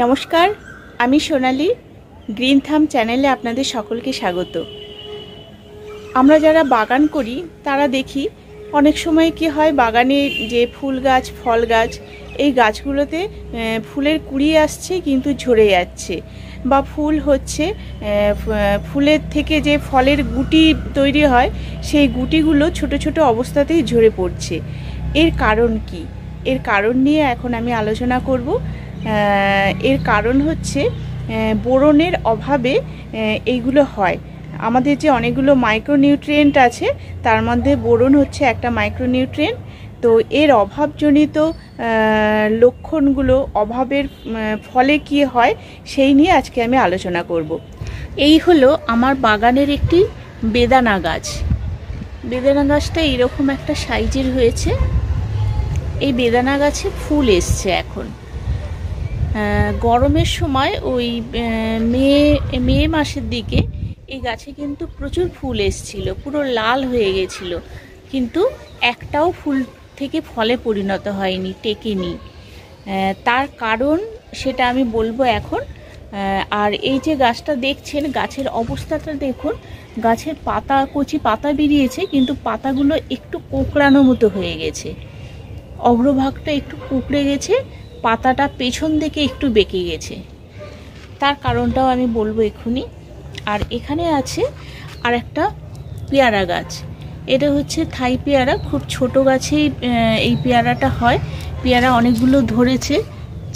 নমস্কার, আমি সোনালি। গ্রিন থাম চ্যানেলে আপনাদের সকলকে স্বাগত। আমরা যারা বাগান করি তারা দেখি অনেক সময় কি হয়, বাগানে যে ফুল গাছ, ফল গাছ, এই গাছগুলোতে ফুলের কুড়ি আসছে কিন্তু ঝরে যাচ্ছে, বা ফুল হচ্ছে, ফুলের থেকে যে ফলের গুটি তৈরি হয় সেই গুটিগুলো ছোট ছোট অবস্থাতেই ঝরে পড়ছে। এর কারণ কি? এর কারণ নিয়ে এখন আমি আলোচনা করব। এর কারণ হচ্ছে বোরনের অভাবে এইগুলো হয়। আমাদের যে অনেকগুলো মাইক্রোনিউট্রিয়েন্ট আছে তার মধ্যে বোরন হচ্ছে একটা মাইক্রোনিউট্রিয়েন্ট। তো এর অভাবজনিত লক্ষণগুলো, অভাবের ফলে কি হয় সেই নিয়ে আজকে আমি আলোচনা করব। এই হলো আমার বাগানের একটি বেদানা গাছ। বেদানা গাছটা এরকম একটা সাইজের হয়েছে। এই বেদানা গাছে ফুল এসছে এখন। গরমের সময় ওই মে মাসের দিকে এই গাছে কিন্তু প্রচুর ফুল এসছিল, পুরো লাল হয়ে গেছিল, কিন্তু একটাও ফুল থেকে ফলে পরিণত হয়নি, টেকেনি। তার কারণ সেটা আমি বলবো এখন। আর এই যে গাছটা দেখছেন, গাছের অবস্থাটা দেখুন। গাছের পাতা, কচি পাতা বেরিয়েছে, কিন্তু পাতাগুলো একটু কোঁকড়ানো মতো হয়ে গেছে। অগ্রভাগটা একটু কুঁকড়ে গেছে, পাতাটা পেছন দিকে একটু বেঁকে গেছে। তার কারণটাও আমি বলবো এক্ষুনি। আর এখানে আছে আর একটা পেয়ারা গাছ। এটা হচ্ছে থাই পেয়ারা। খুব ছোট গাছেই এই পেয়ারাটা হয়। পেয়ারা অনেকগুলো ধরেছে,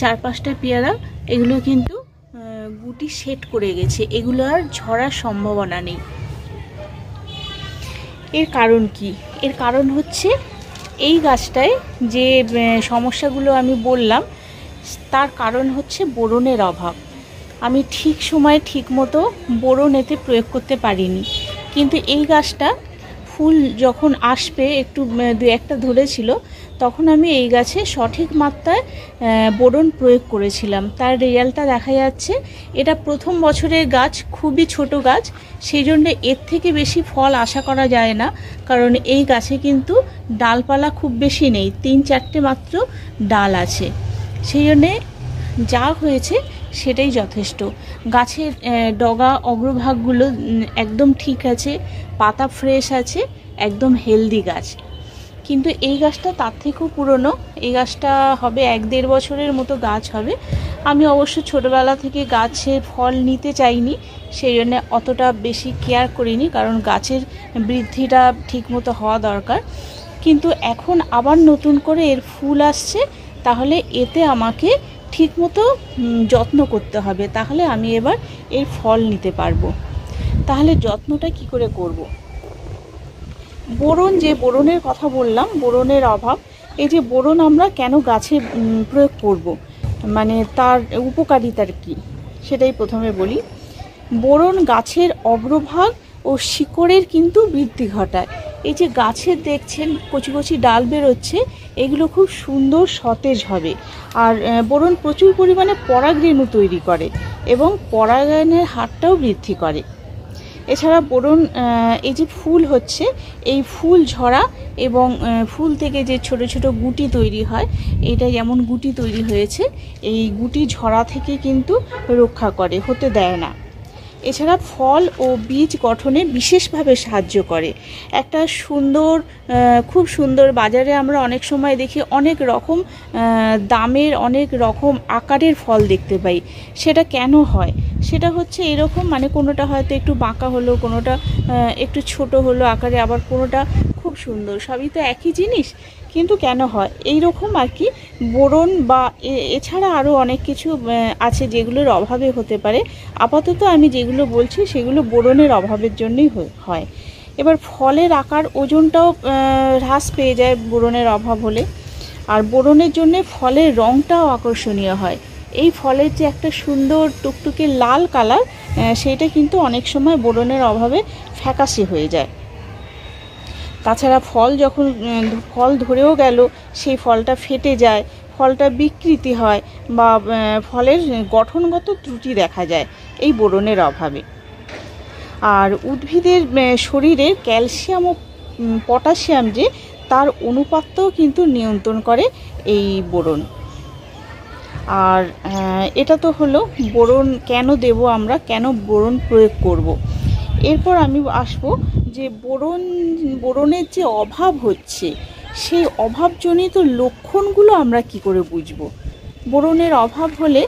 4-5টা পেয়ারা। এগুলো কিন্তু গুটি সেট করে গেছে, এগুলো আর ঝরার সম্ভাবনা নেই। এর কারণ কি? এর কারণ হচ্ছে এই গাছটায় যে সমস্যাগুলো আমি বললাম, তার কারণ হচ্ছে বোরনের অভাব। আমি ঠিক সময়ে ঠিক মতো বোরন এতে প্রয়োগ করতে পারিনি। কিন্তু এই গাছটা ফুল যখন আসবে, একটু 2-1টা ধরেছিল, তখন আমি এই গাছে সঠিক মাত্রায় বোরন প্রয়োগ করেছিলাম। তার রেজাল্টটা দেখা যাচ্ছে। এটা প্রথম বছরের গাছ, খুবই ছোট গাছ, সেই জন্য এর থেকে বেশি ফল আশা করা যায় না। কারণ এই গাছে কিন্তু ডালপালা খুব বেশি নেই, 3-4টে মাত্র ডাল আছে। সেই জন্যে যা হয়েছে সেটাই যথেষ্ট। গাছের ডগা, অগ্রভাগগুলো একদম ঠিক আছে, পাতা ফ্রেশ আছে, একদম হেলদি গাছ। কিন্তু এই গাছটা তার থেকেও পুরনো। এই গাছটা হবে 1-1.5 বছরের মতো গাছ হবে। আমি অবশ্য ছোটোবেলা থেকে গাছের ফল নিতে চাইনি, সেই জন্য অতটা বেশি কেয়ার করিনি, কারণ গাছের বৃদ্ধিটা ঠিক মতো হওয়া দরকার। কিন্তু এখন আবার নতুন করে এর ফুল আসছে, তাহলে এতে আমাকে ঠিকমতো যত্ন করতে হবে, তাহলে আমি এবার এর ফল নিতে পারবো। তাহলে যত্নটা কি করে করব? বোরন, যে বোরনের কথা বললাম, বোরনের অভাব। এই যে বোরন আমরা কেন গাছে প্রয়োগ করব, মানে তার উপকারিতার কি, সেটাই প্রথমে বলি। বোরন গাছের অগ্রভাগ ও শিকড়ের কিন্তু বৃদ্ধি ঘটায়। এই যে গাছের দেখছেন কচি কচি ডাল বেরোচ্ছে, এগুলো খুব সুন্দর সতেজ হবে। আর বোরন প্রচুর পরিমাণে পরাগরেণু তৈরি করে এবং পরাগায়নের হারটাও বৃদ্ধি করে। এছাড়া বোরন, এই যে ফুল হচ্ছে, এই ফুল ঝরা এবং ফুল থেকে যে ছোট ছোট গুটি তৈরি হয়, এটা যেমন গুটি তৈরি হয়েছে, এই গুটি ঝরা থেকে কিন্তু রক্ষা করে, হতে দেয় না। এছাড়া ফল ও বীজ গঠনে বিশেষভাবে সাহায্য করে। একটা সুন্দর, খুব সুন্দর, বাজারে আমরা অনেক সময় দেখি অনেক রকম দামের, অনেক রকম আকারের ফল দেখতে পাই। সেটা কেন হয়? সেটা হচ্ছে এরকম, মানে কোনোটা হয়তো একটু বাঁকা হলো, কোনোটা একটু ছোট হলো আকারে, আবার কোনোটা খুব সুন্দর। সবই তো একই জিনিস, কিন্তু কেন হয় এই রকম আর কি। বোরন বা এছাড়া আরও অনেক কিছু আছে যেগুলোর অভাবে হতে পারে। আপাতত আমি যেগুলো বলছি সেগুলো বোরনের অভাবের জন্যই হয়। এবার ফলের আকার, ওজনটাও হ্রাস পেয়ে যায় বোরনের অভাব হলে। আর বোরনের জন্য ফলের রঙটাও আকর্ষণীয় হয়। এই ফলের যে একটা সুন্দর টুকটুকে লাল কালার, সেইটা কিন্তু অনেক সময় বোরনের অভাবে ফ্যাকাশে হয়ে যায়। তাছাড়া ফল যখন ফল ধরেও গেল, সেই ফলটা ফেটে যায়, ফলটা বিকৃতি হয়, বা ফলের গঠনগত ত্রুটি দেখা যায় এই বোরনের অভাবে। আর উদ্ভিদের শরীরের ক্যালসিয়াম ও পটাশিয়াম, যে তার অনুপাতটাও কিন্তু নিয়ন্ত্রণ করে এই বোরন। আর এটা তো হলো বোরন কেন দেব আমরা, কেন বোরন প্রয়োগ করব। এরপর আমি আসবো যে বোরনের যে অভাব হচ্ছে সেই অভাবজনিত লক্ষণগুলো আমরা কি করে বুঝবো। বোরনের অভাব হলে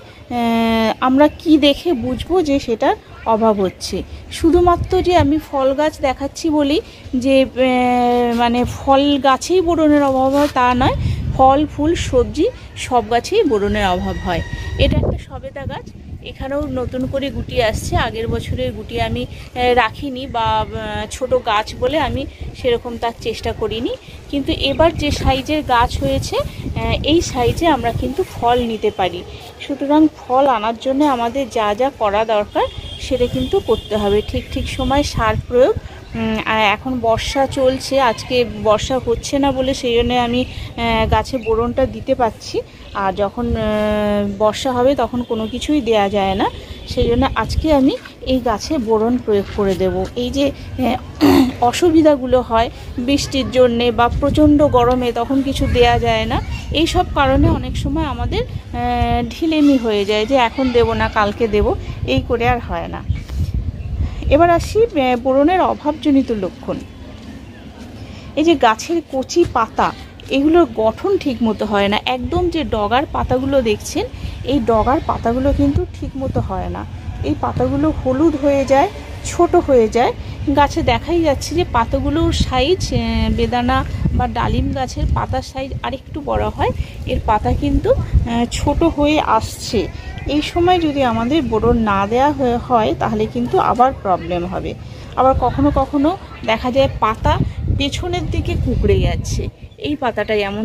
আমরা কি দেখে বুঝবো যে সেটার অভাব হচ্ছে। শুধুমাত্র যে আমি ফল গাছ দেখাচ্ছি বলি যে মানে ফল গাছেই বোরনের অভাব হয় তা নয়, ফল ফুল সবজি সব গাছেই বোরনের অভাব হয়। এটা একটা সবেদা গাছ, এখানেও নতুন করে গুটি আসছে। আগের বছরের গুটি আমি রাখিনি বা ছোট গাছ বলে আমি সেরকম তার চেষ্টা করিনি, কিন্তু এবার যে সাইজের গাছ হয়েছে এই সাইজে আমরা কিন্তু ফল নিতে পারি। সুতরাং ফল আনার জন্য আমাদের যা যা করা দরকার সেটা কিন্তু করতে হবে। ঠিক ঠিক সময় সার প্রয়োগ। এখন বর্ষা চলছে, আজকে বর্ষা হচ্ছে না বলে সেই জন্য আমি গাছে বোরনটা দিতে পারছি। আর যখন বর্ষা হবে তখন কোনো কিছুই দেয়া যায় না, সেই জন্য আজকে আমি এই গাছে বোরন প্রয়োগ করে দেব। এই যে অসুবিধাগুলো হয় বৃষ্টির জন্যে বা প্রচণ্ড গরমে তখন কিছু দেয়া যায় না, এই সব কারণে অনেক সময় আমাদের ঢিলেমি হয়ে যায় যে এখন দেব না কালকে দেব, এই করে আর হয় না। এবার আসি বোরনের অভাবজনিত লক্ষণ। এই যে গাছের কচি পাতা, এগুলোর গঠন ঠিক মতো হয় না। একদম যে ডগার পাতাগুলো দেখছেন, এই ডগার পাতাগুলো কিন্তু ঠিক মতো হয় না। এই পাতাগুলো হলুদ হয়ে যায়, ছোট হয়ে যায়। গাছে দেখাই যাচ্ছে যে পাতাগুলোর সাইজ বেদানা বা ডালিম গাছের পাতার সাইজ আরেকটু বড় হয়, এর পাতা কিন্তু ছোট হয়ে আসছে। এই সময় যদি আমাদের বোরন না দেওয়া হয় তাহলে কিন্তু আবার প্রবলেম হবে। আবার কখনো কখনো দেখা যায় পাতা পেছনের দিকে কুঁকড়ে যাচ্ছে। এই পাতাটা যেমন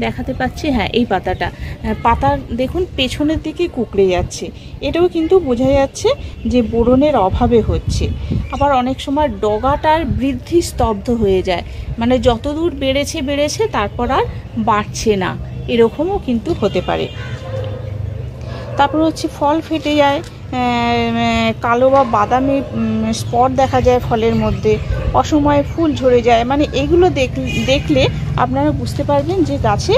দেখাতে পাচ্ছি, হ্যাঁ এই পাতা দেখুন পেছনের দিকে কুঁকড়ে যাচ্ছে। এটাও কিন্তু বোঝা যাচ্ছে যে বোরনের অভাবে হচ্ছে। আবার অনেক সময় ডগাটার বৃদ্ধি স্তব্ধ হয়ে যায়, মানে যতদূর বেড়েছে তারপর আর বাড়ছে না, এরকমও কিন্তু হতে পারে। তারপর হচ্ছে ফল ফেটে যায়, কালো বা বাদামি স্পট দেখা যায় ফলের মধ্যে, অসময়ে ফুল ঝরে যায়। মানে এগুলো দেখলে আপনারা বুঝতে পারবেন যে গাছে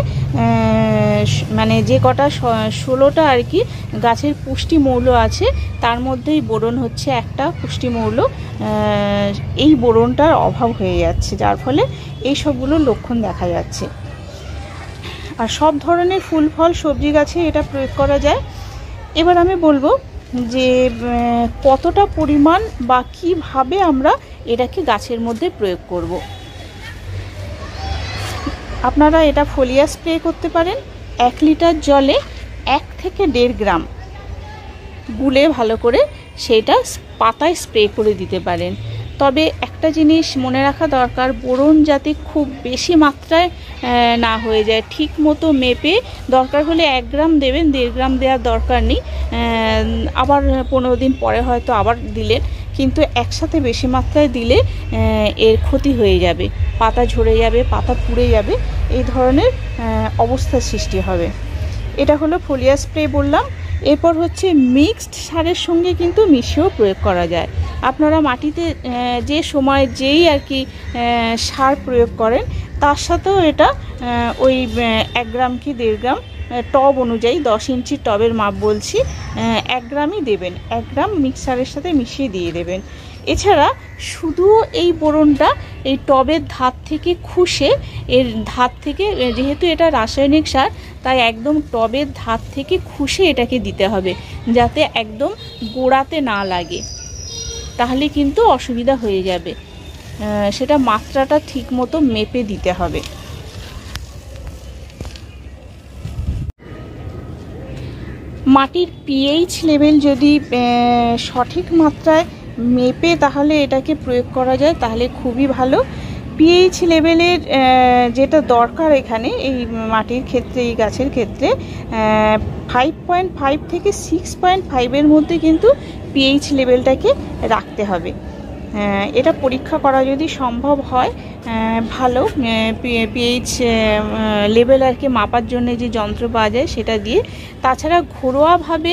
মানে যে কটা 16টা আর কি গাছের পুষ্টি মৌল আছে তার মধ্যেই বোরন হচ্ছে একটা পুষ্টি মৌল। এই বোরনটার অভাব হয়ে যাচ্ছে, যার ফলে এই সবগুলো লক্ষণ দেখা যাচ্ছে। আর সব ধরনের ফুল ফল সবজি গাছে এটা প্রয়োগ করা যায়। এবার আমি বলবো যে কতটা পরিমাণ বা কিভাবে আমরা এটাকে গাছের মধ্যে প্রয়োগ করব। আপনারা এটা ফোলিয়া স্প্রে করতে পারেন। 1 লিটার জলে 1 থেকে 1.5 গ্রাম গুলে ভালো করে সেটা পাতায় স্প্রে করে দিতে পারেন। তবে একটা জিনিস মনে রাখা দরকার, বোরন যাতে খুব বেশি মাত্রায় না হয়ে যায়, ঠিক মতো মেপে দরকার হলে 1 গ্রাম দেবেন, 1.5 গ্রাম দেওয়ার দরকার নেই। আবার 15 দিন পরে হয়তো আবার দিলেন, কিন্তু একসাথে বেশি মাত্রায় দিলে এর ক্ষতি হয়ে যাবে, পাতা ঝরে যাবে, পাতা পুড়ে যাবে, এই ধরনের অবস্থার সৃষ্টি হবে। এটা হলো ফোলিয়া স্প্রে বললাম। এরপর হচ্ছে মিক্সড সারের সঙ্গে কিন্তু মিশিয়েও প্রয়োগ করা যায়। আপনারা মাটিতে যে সময় যেই আর কি সার প্রয়োগ করেন তার সাথেও এটা ওই 1 গ্রাম কি 1.5 গ্রাম টব অনুযায়ী, 10 ইঞ্চি টবের মাপ বলছি, 1 গ্রামই দেবেন। 1 গ্রাম মিক্সারের সাথে মিশিয়ে দিয়ে দেবেন। এছাড়া শুধু এই বোরনটা এই টবের ধার থেকে খুশে, এর ধার থেকে, যেহেতু এটা রাসায়নিক সার তাই একদম টবের ধার থেকে খুশে এটাকে দিতে হবে, যাতে একদম গোড়াতে না লাগে, তাহলে কিন্তু অসুবিধা হয়ে যাবে। সেটা মাত্রাটা ঠিক মতো মেপে দিতে হবে। মাটির পিএইচ লেভেল যদি সঠিক মাত্রায় মেপে তাহলে এটাকে প্রয়োগ করা যায় তাহলে খুবই ভালো। পিএইচ লেভেলের যেটা দরকার এখানে এই মাটির ক্ষেত্রে, এই গাছের ক্ষেত্রে 5.5 থেকে 6.5-এর মধ্যে কিন্তু পিএইচ লেভেলটাকে রাখতে হবে। এটা পরীক্ষা করা যদি সম্ভব হয় ভালো। পিএইচ লেভেল আর কি মাপার জন্য যে যন্ত্র পাওয়া যায় সেটা দিয়ে, তাছাড়া ঘরোয়াভাবে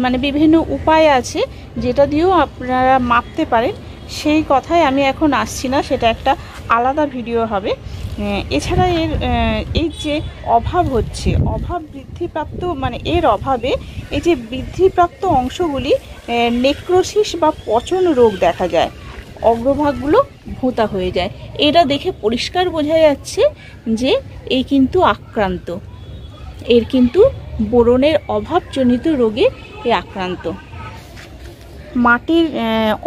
মানে বিভিন্ন উপায় আছে যেটা দিয়েও আপনারা মাপতে পারেন। সেই কথায় আমি এখন আসছি না, সেটা একটা আলাদা ভিডিও হবে। এছাড়া এই যে অভাব হচ্ছে, অভাব বৃদ্ধিপ্রাপ্ত মানে এর অভাবে এই যে বৃদ্ধিপ্রাপ্ত অংশগুলি নেক্রোসিস বা পচন রোগ দেখা যায়, অগ্রভাগগুলো ভোঁতা হয়ে যায়। এটা দেখে পরিষ্কার বোঝা যাচ্ছে যে এই কিন্তু আক্রান্ত, এর কিন্তু বোরনের অভাবজনিত রোগে এ আক্রান্ত। মাটির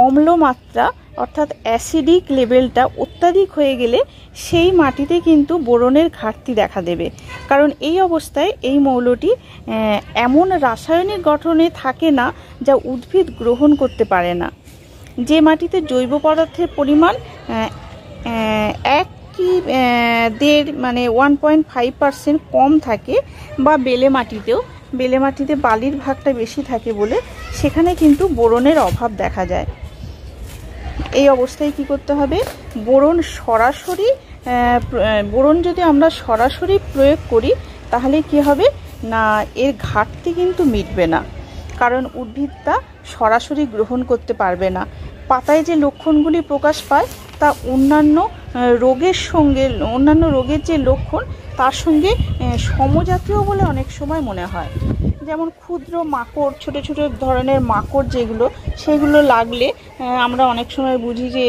অম্ল মাত্রা অর্থাৎ অ্যাসিডিক লেভেলটা অত্যাধিক হয়ে গেলে সেই মাটিতে কিন্তু বোরনের ঘাটতি দেখা দেবে, কারণ এই অবস্থায় এই মৌলটি এমন রাসায়নিক গঠনে থাকে না যা উদ্ভিদ গ্রহণ করতে পারে না। যে মাটিতে জৈব পদার্থের পরিমাণ 1 কি 1.5 মানে 1.5% কম থাকে, বা বেলে মাটিতে বালির ভাগটা বেশি থাকে বলে সেখানে কিন্তু বোরনের অভাব দেখা যায়। এই অবস্থায় কি করতে হবে, বোরন যদি আমরা সরাসরি প্রয়োগ করি তাহলে কি হবে না, এর ঘাটতি কিন্তু মিটবে না, কারণ উদ্ভিদটা সরাসরি গ্রহণ করতে পারবে না। পাতায় যে লক্ষণগুলি প্রকাশ পায় তা অন্যান্য রোগের যে লক্ষণ তার সঙ্গে সমজাতীয় বলে অনেক সময় মনে হয়। যেমন ক্ষুদ্র মাকড়, ছোট ছোট ধরনের মাকড় যেগুলো, সেগুলো লাগলে আমরা অনেক সময় বুঝি যে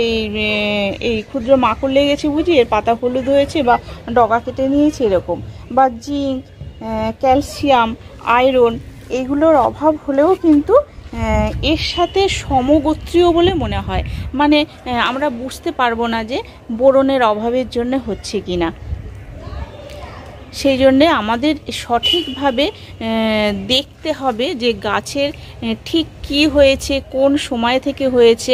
এই ক্ষুদ্র মাকড় লেগেছে, বুঝি এর পাতা হলুদ হয়েছে বা ডগা কেটে নিয়েছে এরকম। বা জিঙ্ক, ক্যালসিয়াম, আয়রন এগুলোর অভাব হলেও কিন্তু এর সাথে সমগোত্রীয় বলে মনে হয়, মানে আমরা বুঝতে পারবো না যে বোরনের অভাবের জন্য হচ্ছে কিনা। সেই জন্যে আমাদের সঠিকভাবে দেখতে হবে যে গাছের ঠিক কি হয়েছে, কোন সময় থেকে হয়েছে।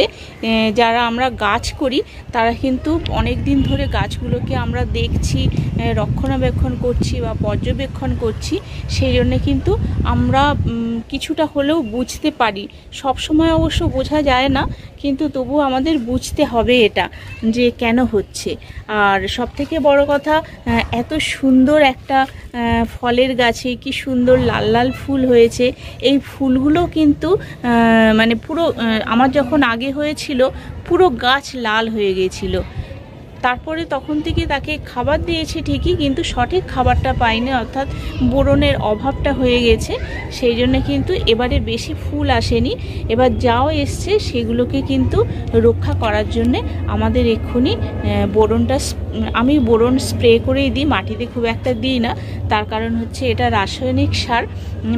যারা আমরা গাছ করি তারা কিন্তু অনেক দিন ধরে গাছগুলোকে আমরা দেখছি, রক্ষণাবেক্ষণ করছি বা পর্যবেক্ষণ করছি, সেই জন্যে কিন্তু আমরা কিছুটা হলেও বুঝতে পারি। সব সময় অবশ্য বোঝা যায় না, কিন্তু তবু আমাদের বুঝতে হবে এটা যে কেন হচ্ছে। আর সবথেকে বড় কথা, এত সুন্দর একটা ফলের গাছে কি সুন্দর লাল লাল ফুল হয়েছে। এই ফুলগুলো কিন্তু মানে পুরো আমার যখন আগে হয়েছিল পুরো গাছ লাল হয়ে গেছিলো। তারপরে তখন থেকে তাকে খাবার দিয়েছি ঠিকই, কিন্তু সঠিক খাবারটা পাইনি, অর্থাৎ বোরনের অভাবটা হয়ে গেছে। সেই জন্য কিন্তু এবারে বেশি ফুল আসেনি। এবার যাও এসছে সেগুলোকে কিন্তু রক্ষা করার জন্যে আমাদের এক্ষুনি আমি বোরন স্প্রে করেই দিই, মাটিতে খুব একটা দিই না। তার কারণ হচ্ছে এটা রাসায়নিক সার,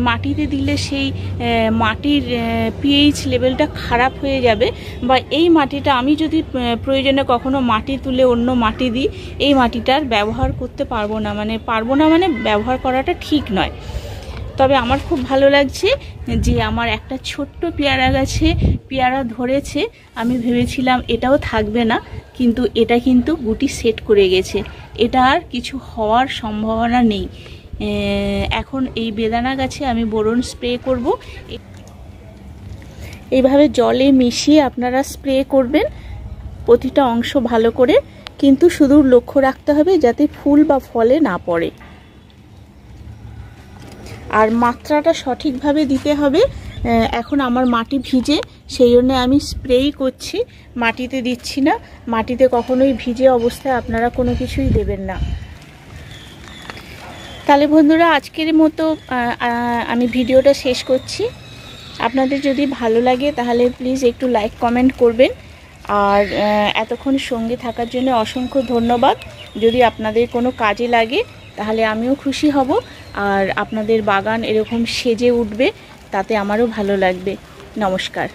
মাটিতে দিলে সেই মাটির পিএইচ লেভেলটা খারাপ হয়ে যাবে, বা এই মাটিটা আমি যদি প্রয়োজনে কখনো মাটি তুলে অন্য মাটি দিই, এই মাটিটার ব্যবহার করতে পারবো না, মানে ব্যবহার করাটা ঠিক নয়। তবে আমার খুব ভালো লাগছে যে আমার একটা ছোট্ট পেয়ারা গাছে পেয়ারা ধরেছে। আমি ভেবেছিলাম এটাও থাকবে না, কিন্তু এটা কিন্তু গুটি সেট করে গেছে, এটা আর কিছু হওয়ার সম্ভাবনা নেই। এখন এই বেদানা গাছে আমি বোরন স্প্রে করব। এইভাবে জলে মিশিয়ে আপনারা স্প্রে করবেন প্রতিটা অংশ ভালো করে, কিন্তু শুধু লক্ষ্য রাখতে হবে যাতে ফুল বা ফলে না পড়ে। আর মাত্রাটা সঠিকভাবে দিতে হবে। এখন আমার মাটি ভিজে, সেই জন্য আমি স্প্রেই করছি, মাটিতে দিচ্ছি না। মাটিতে কখনোই ভিজে অবস্থায় আপনারা কোনো কিছুই দেবেন না। তাহলে বন্ধুরা, আজকের মতো আমি ভিডিওটা শেষ করছি। আপনাদের যদি ভালো লাগে তাহলে প্লিজ একটু লাইক কমেন্ট করবেন। আর এতক্ষণ সঙ্গে থাকার জন্য অসংখ্য ধন্যবাদ। যদি আপনাদের কোনো কাজে লাগে তাহলে আমিও খুশি হব, আর আপনাদের বাগান এরকম সেজে উঠবে, তাতে আমারও ভালো লাগবে। নমস্কার।